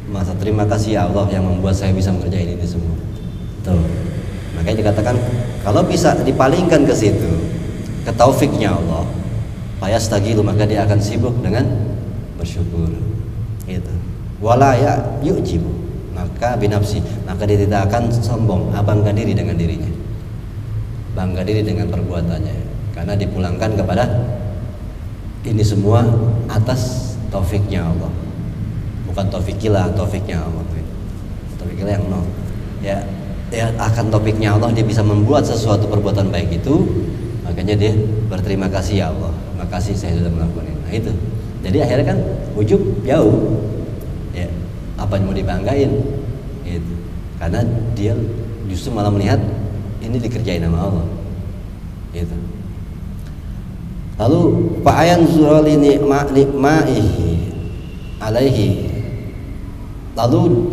Masa terima kasih ya Allah yang membuat saya bisa mengerjakan ini semua. Tuh. Makanya dikatakan kalau bisa dipalingkan ke situ, ke taufiknya Allah, fayastagilu, maka dia akan sibuk dengan bersyukur. Gitu. Wala ya yu'jibu, maka binafsi, maka dia tidak akan sombong, bangga diri dengan dirinya, bangga diri dengan perbuatannya, karena dipulangkan kepada ini semua atas taufiknya Allah, bukan taufikilah, taufiknya Allah. Taufikilah yang no, ya akan taufiknya Allah dia bisa membuat sesuatu perbuatan baik itu, makanya dia berterima kasih ya Allah, makasih saya sudah melakukan ini. Nah itu, jadi akhirnya kan ujub jauh. Ya, apa yang mau dibanggain gitu. Karena dia justru malah melihat ini dikerjain sama Allah gitu. Lalu fa'ayan zurali nikma'ihi alaihi, lalu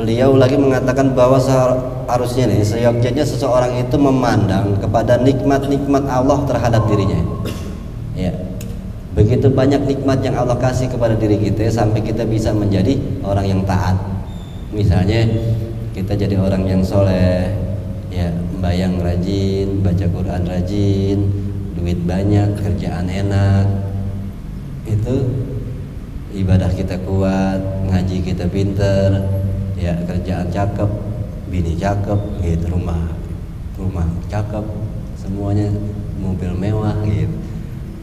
beliau lagi mengatakan bahwa harusnya nih, seyogyanya seseorang itu memandang kepada nikmat-nikmat Allah terhadap dirinya. Ya, begitu banyak nikmat yang Allah kasih kepada diri kita sampai kita bisa menjadi orang yang taat. Misalnya kita jadi orang yang soleh, ya, membayang rajin, baca Quran rajin, duit banyak, kerjaan enak, itu ibadah kita kuat, ngaji kita pinter, ya, kerjaan cakep, bini cakep, gitu, rumah cakep, semuanya mobil mewah, gitu.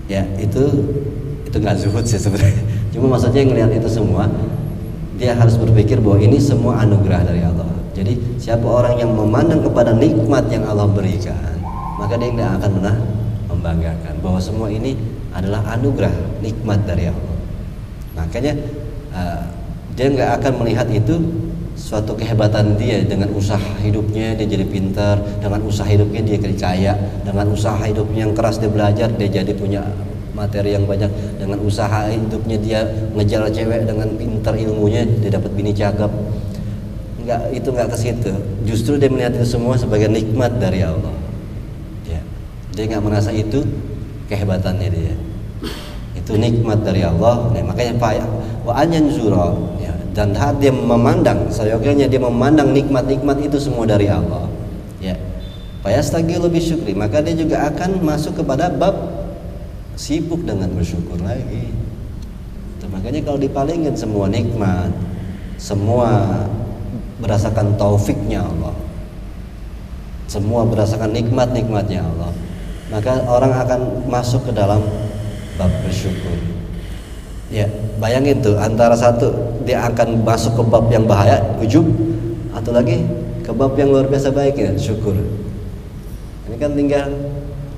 Ya, itu nggak zuhud sih sebenarnya. Cuma maksudnya ngelihat itu semua, dia harus berpikir bahwa ini semua anugerah dari Allah. Jadi siapa orang yang memandang kepada nikmat yang Allah berikan, maka dia tidak akan pernah membanggakan bahwa semua ini adalah anugerah, nikmat dari Allah. Makanya dia nggak akan melihat itu suatu kehebatan dia. Dengan usaha hidupnya dia jadi pintar, dengan usaha hidupnya dia kaya, dengan usaha hidupnya yang keras dia belajar, dia jadi punya materi yang banyak, dengan usaha hidupnya dia ngejar cewek, dengan pintar ilmunya dia dapat bini cakep. Itu nggak ke situ. Justru dia melihat itu semua sebagai nikmat dari Allah. Ya. Dia nggak merasa itu kehebatannya dia. Itu nikmat dari Allah. Nah, makanya wa anyanzura, ya, dan dia memandang, seyogyanya dia memandang nikmat-nikmat itu semua dari Allah. Ya. Fayastaghfiru bisyukri, maka dia juga akan masuk kepada bab sibuk dengan bersyukur lagi. Tuh, makanya kalau dipalingin semua nikmat, semua berdasarkan taufiknya Allah, semua berdasarkan nikmat-nikmatnya Allah, maka orang akan masuk ke dalam bab bersyukur. Ya, bayangin tuh, antara satu dia akan masuk ke bab yang bahaya, ujub, atau lagi ke bab yang luar biasa baiknya, syukur. Ini kan tinggal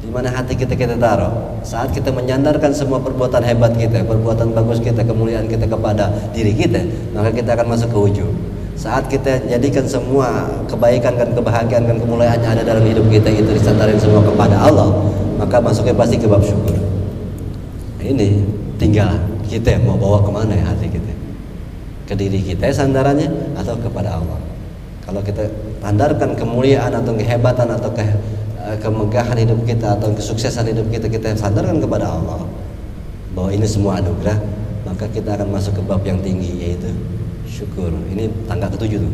di mana hati kita taruh. Saat kita menyandarkan semua perbuatan hebat kita, perbuatan bagus kita, kemuliaan kita kepada diri kita, maka kita akan masuk ke ujub. Saat kita jadikan semua kebaikan dan kebahagiaan dan kemuliaan yang ada dalam hidup kita itu disandarin semua kepada Allah, maka masuknya pasti ke bab syukur. Ini tinggal kita mau bawa kemana ya hati kita, ke diri kita sandarannya atau kepada Allah. Kalau kita sandarkan kemuliaan atau kehebatan atau kemegahan hidup kita atau kesuksesan hidup kita, kita sandarkan kepada Allah bahwa ini semua anugerah, maka kita akan masuk ke bab yang tinggi, yaitu syukur. Ini tangga ketujuh tuh.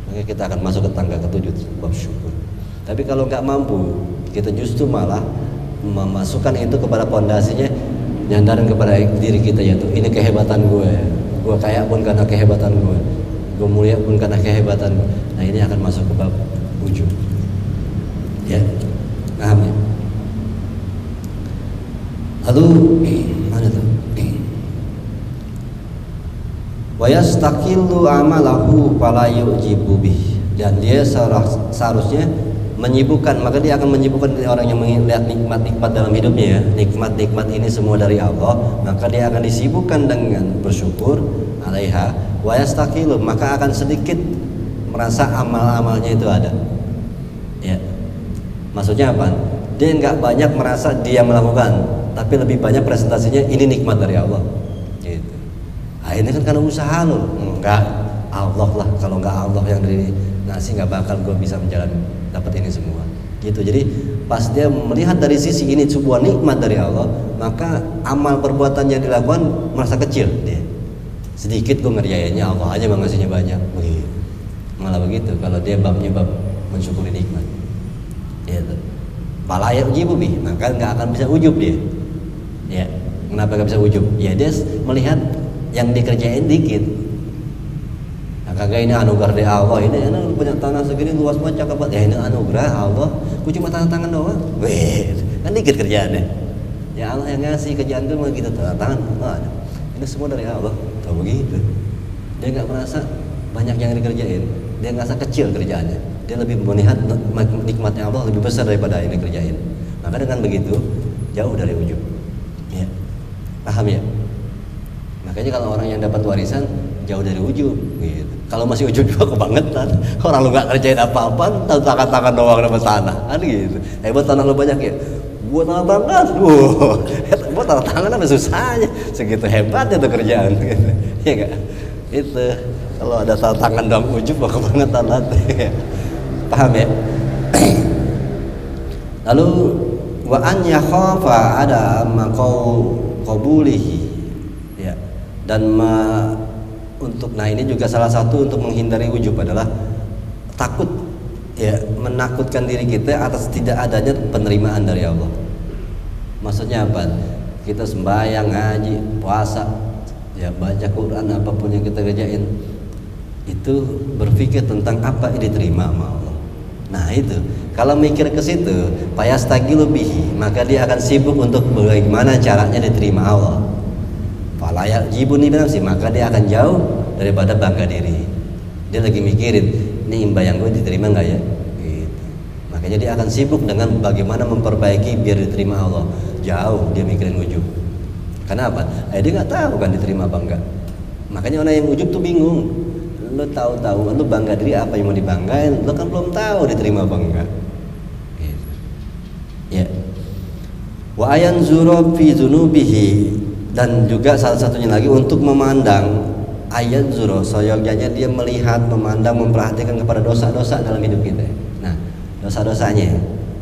Maka kita akan masuk ke tangga ketujuh, bab syukur. Tapi kalau nggak mampu, kita justru malah memasukkan itu kepada pondasinya, nyandarin kepada diri kita, yaitu ini kehebatan gue kaya pun karena kehebatan gue mulia pun karena kehebatan gue. Nah, ini akan masuk ke bab ujub. Ya, paham ya? Lalu mana tuh? Wa yastaqillu amalahu fala yujibu bih, dan dia seharusnya menyibukkan, maka dia akan menyibukkan orang yang melihat nikmat-nikmat dalam hidupnya, ya. Nikmat-nikmat ini semua dari Allah, maka dia akan disibukkan dengan bersyukur alaiha. Wa yastaqilu, maka akan sedikit merasa amal-amalnya itu ada. Ya. Maksudnya apa? Dia nggak banyak merasa dia melakukan, tapi lebih banyak presentasinya ini nikmat dari Allah. Gitu. Nah, ini kan karena usaha lo. Enggak, Allah lah. Kalau nggak Allah yang ngasih, nggak bakal gue bisa menjalani dapat ini semua. Gitu. Jadi pas dia melihat dari sisi ini sebuah nikmat dari Allah, maka amal perbuatan yang dilakukan merasa kecil dia. Sedikit gue ngerjainnya, Allah aja mengasihnya banyak. Begitu. Malah begitu kalau dia babnya bab mensyukuri nikmat. Gitu. Palaya ujibu bih, maka nggak akan bisa ujub dia. Ya, kenapa nggak bisa ujub? Ya dia melihat yang dikerjain dikit. Nah, kagak ini anugerah dari Allah, ini punya tanah segini luas banget cakep banget. Ya ini anugerah Allah, gue cuma tangan doang. Weh, kan dikit kerjaannya. Ya Allah yang ngasih kerjaan gue mau gitu tangan. Oh, ini semua dari Allah. Tahu begitu. Dia nggak merasa banyak yang dikerjain. Dia ngerasa kecil kerjaannya. Dia lebih melihat nikmatnya Allah lebih besar daripada yang dikerjain. Maka dengan begitu jauh dari ujub. Ya, paham ya? Makanya kalau orang yang dapat warisan jauh dari ujub, gitu. Kalau masih ujub juga kebangetan. Orang lu nggak kerjain apa-apa, tangan-tangan doang dapat tanah, kan gitu. Buat tanah lu banyak ya. Buat tangan, buat tangan apa susahnya? Segitu hebatnya tuh kerjaan, gitu. Iya nggak? Itu kalau ada tangan doang ujub, kebangetan nanti. Paham ya? Lalu wa an yakhafa ada qabulihi, ya. Dan untuk ini juga salah satu untuk menghindari ujub adalah takut, ya, menakutkan diri kita atas tidak adanya penerimaan dari Allah. Maksudnya apa? Kita sembahyang, ngaji, puasa, ya, baca Quran, apapun yang kita kerjain itu berpikir tentang apa yang diterima sama Allah. Nah itu, kalau mikir ke situ, fayastagilu bihi, maka dia akan sibuk untuk bagaimana caranya diterima Allah. Fala yajibuni binafsi, maka dia akan jauh daripada bangga diri. Dia lagi mikirin, ini imbayang gue diterima nggak ya? Gitu. Makanya dia akan sibuk dengan bagaimana memperbaiki biar diterima Allah. Jauh dia mikirin ujub. Karena apa? Dia nggak tahu kan diterima apa enggak. Makanya orang yang ujub tuh bingung. Lo tahu-tahu, lo bangga diri apa yang mau dibanggain, lo kan belum tahu diterima apa enggak. Gitu. Ya. Wa ayan zuro fi dzunubihi, dan juga salah satunya lagi untuk memandang ayat zuro, soyogyanya dia melihat, memandang, memperhatikan kepada dosa-dosa dalam hidup kita. Nah, dosa-dosanya,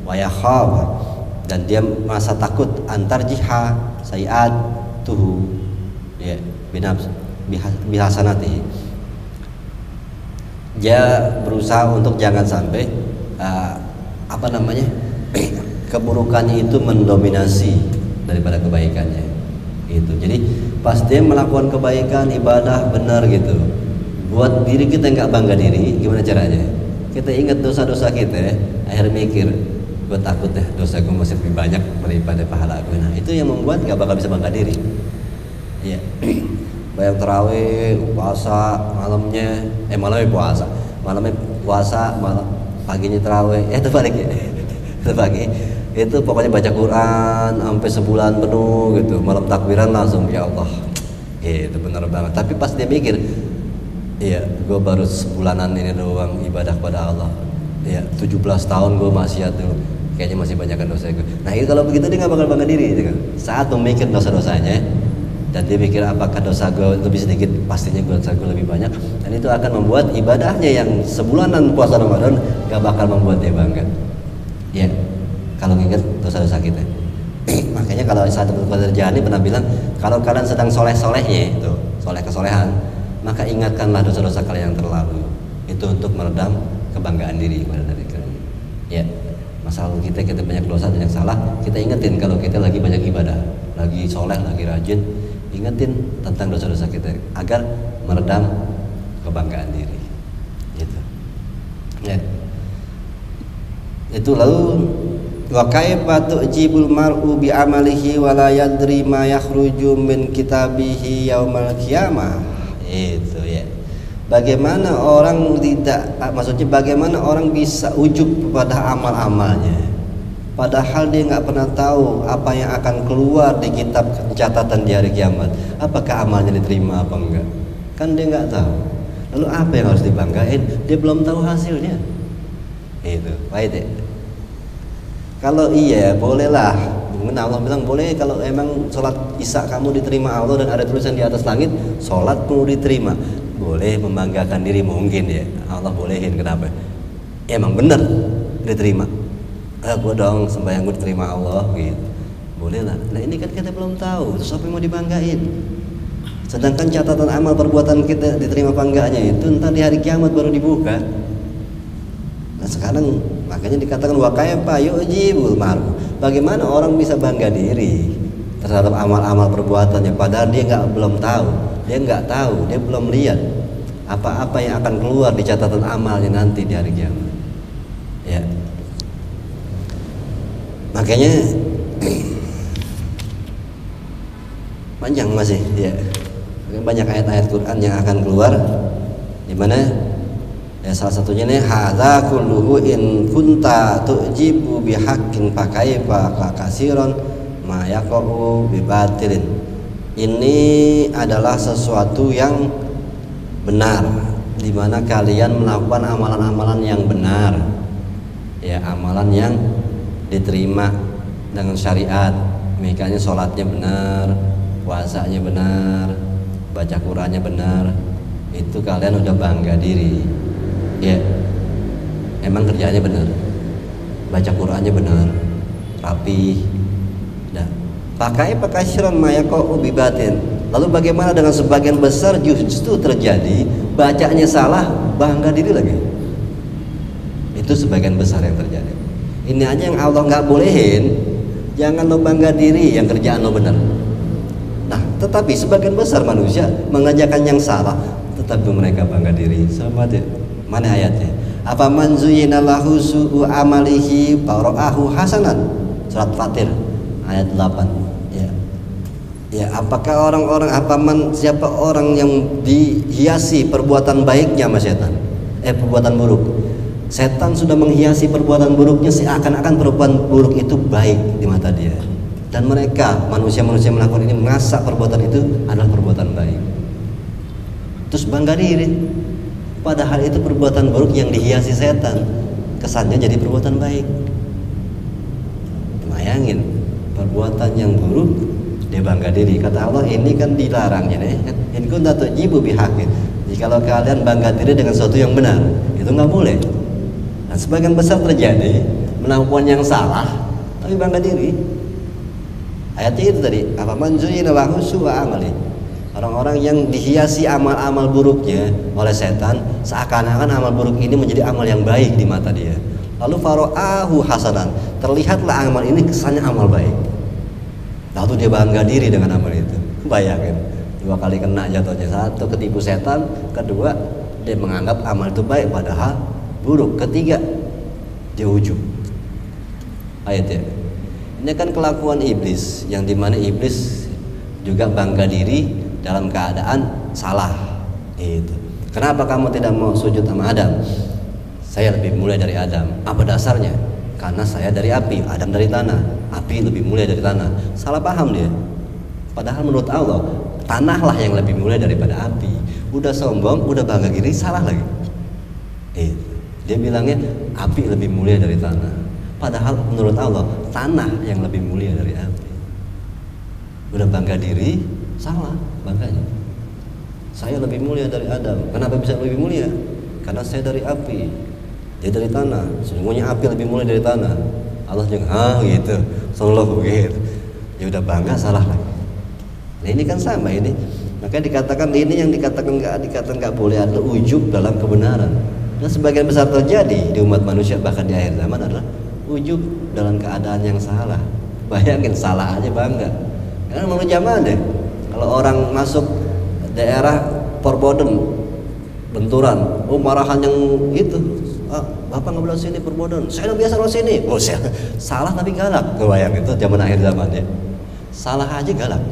wa yakhaf, dan dia merasa takut antar jihad sayiat tuhu, ya, binafs bihasanati. Dia berusaha untuk jangan sampai keburukannya itu mendominasi daripada kebaikannya. Gitu. Jadi pas dia melakukan kebaikan, ibadah benar gitu, buat diri kita nggak bangga diri, gimana caranya? Kita ingat dosa-dosa kita, akhirnya mikir, gue takut deh dosa gue masih lebih banyak daripada pahala gue. Nah itu yang membuat nggak bakal bisa bangga diri. Iya. Bayang terawih, puasa, malamnya puasa, malam paginya terawih, terbalik ya. Terbagi. Itu pokoknya baca Quran sampai sebulan penuh gitu, malam takbiran langsung ya Allah, itu benar banget. Tapi pas dia mikir, iya gue baru sebulanan ini doang ibadah kepada Allah, ya 17 tahun gue maksiat dulu, kayaknya masih banyak dosa gue. Nah itu kalau begitu dia nggak bakal bangga diri gitu. Saat memikir dosa-dosanya dan dia mikir apakah dosa gue lebih sedikit, pastinya dosa gue lebih banyak, dan itu akan membuat ibadahnya yang sebulanan puasa Ramadan gak bakal membuat dia bangga, ya. Kalau ingat dosa-dosa kita. Makanya kalau Sa'ad bin Qadir Jani pernah bilang, kalau kalian sedang soleh-solehnya itu, soleh kesolehan, maka ingatkanlah dosa-dosa kalian yang terlalu. Itu untuk meredam kebanggaan diri kepada diri kalian. Ya, masalah kita banyak dosa dan yang salah, kita ingetin kalau kita lagi banyak ibadah, lagi soleh, lagi rajin, ingetin tentang dosa-dosa kita agar meredam kebanggaan diri. Gitu. Ya. Itu lalu wa kaifa tu'jibul mar'u bi amalihi wa la yadri ma yakhruju min kitabihi yaumal qiyamah. Itu ya. Bagaimana orang bagaimana orang bisa ujub kepada amal-amalnya, padahal dia nggak pernah tahu apa yang akan keluar di kitab catatan di hari kiamat. Apakah amalnya diterima apa enggak? Kan dia nggak tahu. Lalu apa yang harus dibanggain? Dia belum tahu hasilnya. Itu, baik deh. Kalau iya, bolehlah. Mungkin Allah bilang boleh kalau emang sholat isya kamu diterima Allah dan ada tulisan di atas langit sholatmu diterima. Boleh membanggakan diri mungkin ya. Allah bolehin, kenapa? Emang benar diterima. Gue dong sembahyang gue diterima Allah gitu. Boleh lah. Nah ini kan kita belum tahu. Terus apa yang mau dibanggain? Sedangkan catatan amal perbuatan kita diterima apa enggaknya itu ntar di hari kiamat baru dibuka. Nah sekarang makanya dikatakan wa kaifa yu'jibul mar'u. Bagaimana orang bisa bangga diri terhadap amal-amal perbuatannya padahal dia belum tahu, dia belum lihat apa-apa yang akan keluar di catatan amalnya nanti di hari kiamat. Ya. Makanya panjang masih ya. Banyak ayat-ayat Quran yang akan keluar di mana ya salah satunya nih hadza kulluhu in kunta tujibu bihaqqin fakaifa kasiron ma yaqau bi batilin. Ini adalah sesuatu yang benar di mana kalian melakukan amalan-amalan yang benar. Ya, amalan yang diterima dengan syariat. Misalnya sholatnya benar, puasanya benar, baca Qurannya benar. Itu kalian udah bangga diri. Ya. emang kerjaannya benar, baca Qurannya benar, rapi, nah pakai syairan maya kok ubi batin. Lalu bagaimana dengan sebagian besar justru terjadi bacanya salah, bangga diri lagi. Itu sebagian besar yang terjadi. Ini aja yang Allah nggak bolehin. Jangan lo bangga diri yang kerjaan lo benar. Nah, tetapi sebagian besar manusia mengerjakan yang salah, tetapi mereka bangga diri. Sama dia. Mana ayatnya? Apa man zuyyina lahu su'u amalihi fara'ahu hasanan. Surat Fatir ayat 8. Ya, apakah siapa orang yang dihiasi perbuatan baiknya sama setan? Perbuatan buruk. Setan sudah menghiasi perbuatan buruknya seakan-akan perbuatan buruk itu baik di mata dia. Dan mereka, manusia-manusia melakukan ini merasa perbuatan itu adalah perbuatan baik. Terus bangga diri. Padahal itu perbuatan buruk yang dihiasi setan. Kesannya jadi perbuatan baik. Bayangin, perbuatan yang buruk dia bangga diri. Kata Allah, ini kan dilarangnya nih. In kuntum tujibu bihaqqin. Jikalau kalian bangga diri dengan sesuatu yang benar, itu nggak boleh. Dan sebagian besar terjadi melakukan yang salah tapi bangga diri. Ayatnya itu tadi, apa man zuyyina lahu su'u amali. Orang-orang yang dihiasi amal-amal buruknya oleh setan, seakan-akan amal buruk ini menjadi amal yang baik di mata dia. Lalu fara'ahu hasanan, terlihatlah amal ini kesannya amal baik. Lalu dia bangga diri dengan amal itu. Bayangin, 2 kali kena jatuhnya. 1, ketipu setan. 2, dia menganggap amal itu baik padahal buruk. 3, dia ujub. Ayatnya, ini kan kelakuan iblis, yang dimana iblis juga bangga diri dalam keadaan salah. Gitu. Kenapa kamu tidak mau sujud sama Adam? Saya lebih mulia dari Adam. Apa dasarnya? Karena saya dari api, Adam dari tanah. Api lebih mulia dari tanah. Salah paham dia. Padahal menurut Allah, tanahlah yang lebih mulia daripada api. Udah sombong, udah bangga diri, salah lagi. Dia bilangnya api lebih mulia dari tanah. Padahal menurut Allah, tanah yang lebih mulia dari api. Udah bangga diri, salah bangganya. Saya lebih mulia dari Adam. Kenapa bisa lebih mulia? Karena saya dari api, dia dari tanah. Sesungguhnya api lebih mulia dari tanah. Allah juga gitu, sallallahu gitu. Ya udah bangga, salah lagi. Nah ini kan sama ini. Maka dikatakan ini yang dikatakan nggak boleh adalah ujub dalam kebenaran. Dan sebagian besar terjadi di umat manusia bahkan di akhir zaman adalah ujub dalam keadaan yang salah. Bayangin, salah aja bangga. Karena menurut zaman deh, kalau orang masuk daerah Perboden, benturan, marahan yang itu, bapak nggak boleh sini Perboden, saya udah biasa lo sini. Salah tapi galak. Kebayang itu zaman akhir zaman ya. Salah aja galak.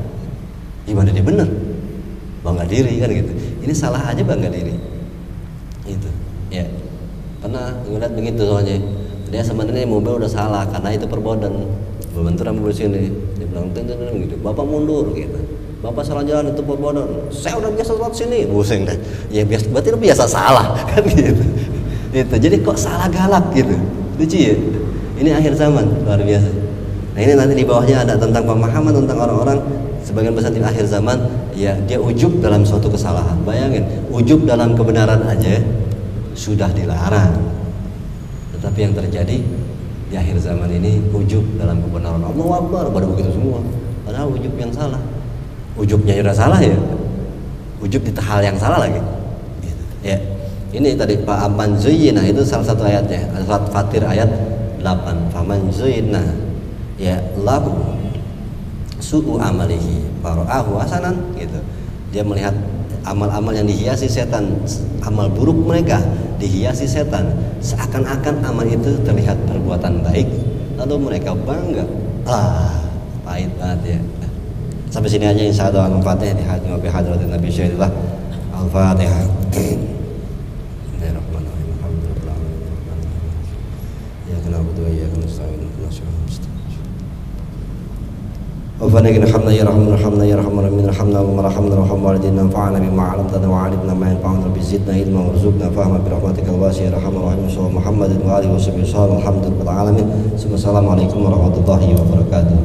Gimana dia bener? Bangga diri kan gitu. Ini salah aja bangga diri. Itu. Ya. Pernah ngeliat begitu soalnya. Dia sebenarnya mobil udah salah karena itu Perboden. Benturan mobil sini. Dia bilang gitu. Bapak mundur gitu. Bapak salah jalan itu Perboden. Saya udah biasa lewat sini. Pusing deh. Ya biasa, berarti lu biasa salah kan gitu. Itu. Jadi kok salah galak gitu. Lucu ya. Ini akhir zaman luar biasa. Nah ini nanti di bawahnya ada tentang pemahaman tentang orang-orang sebagian besar di akhir zaman ya dia ujub dalam suatu kesalahan. Bayangin, ujub dalam kebenaran aja sudah dilarang. Tetapi yang terjadi di akhir zaman ini ujub dalam kebenaran. Allahu Akbar, pada begitu semua. Padahal ujub yang salah. Ujubnya sudah salah ya. Ujub di hal yang salah lagi. Gitu. Ya. Ini tadi Pak Aman Zuyyina itu salah satu ayatnya. Surat Fatir ayat 8. Faman Zuyyina ya lahu su'u amalihi fara'ahu hasanan gitu. Dia melihat amal-amal yang dihiasi setan, amal buruk mereka dihiasi setan, seakan-akan amal itu terlihat perbuatan baik, lalu mereka bangga. Pahit banget ya. Sampai sini aja insyaallah. Al-Fatihah di hadirat Nabi Syaikhullah. Al-Fatihah. Bismillahirrahmanirrahim. Alhamdulillah. Ya na'budu wa iyyaka nasta'in. ربنا لك الحمد يا رحمن الرحمن يا رحمن الرحيم ارحمنا وما رحمنا وارحم والدينا وانفعنا بما علمتنا وعلمنا ما ينفعنا رب زدنا علما وارزقنا فهما برحمتك الواسعة يا ارحم الراحمين صلى محمد وآله وصحبه وسلم الحمد لله رب العالمين ثم السلام عليكم ورحمة الله وبركاته.